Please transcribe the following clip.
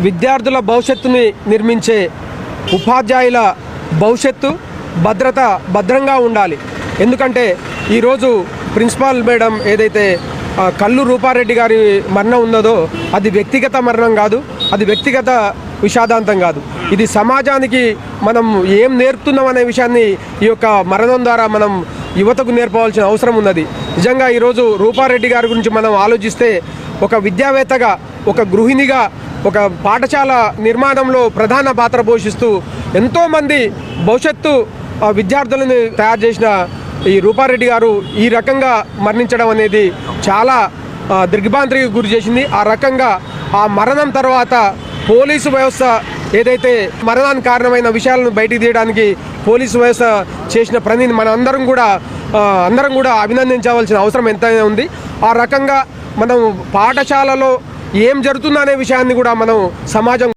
విద్యార్థుల భవిష్యత్తుని నిర్మించే ఉపాధ్యాయుల భవిష్యత్తు భద్రంగా ఉండాలి. ఎందుకంటే ఈరోజు ప్రిన్సిపాల్ మేడం ఏదైతే కల్లు రూపారెడ్డి గారి మరణం ఉన్నదో అది వ్యక్తిగత మరణం కాదు, అది వ్యక్తిగత విషాదాంతం కాదు. ఇది సమాజానికి మనం ఏం నేర్పుతున్నాం అనే విషయాన్ని ఈ యొక్క మరణం ద్వారా మనం యువతకు నేర్పవలసిన అవసరం ఉన్నది. నిజంగా ఈరోజు రూపారెడ్డి గారి గురించి మనం ఆలోచిస్తే ఒక విద్యావేత్తగా, ఒక గృహిణిగా, ఒక పాఠశాల నిర్మాణంలో ప్రధాన పాత్ర పోషిస్తూ ఎంతోమంది భవిష్యత్తు విద్యార్థులను తయారు చేసిన ఈ రూపారెడ్డి గారు ఈ రకంగా మరణించడం అనేది చాలా దిగ్భ్రాంతికి గురి చేసింది. ఆ రకంగా ఆ మరణం తర్వాత పోలీసు వ్యవస్థ ఏదైతే మరణానికి కారణమైన విషయాలను బయటికి తీయడానికి పోలీసు వ్యవస్థ చేసిన పనిని మన అందరం కూడా అభినందించవలసిన అవసరం ఎంతైనా ఉంది. ఆ రకంగా మనం పాఠశాలలో ఏం జరుగుతుందనే విషయాన్ని కూడా మనం సమాజం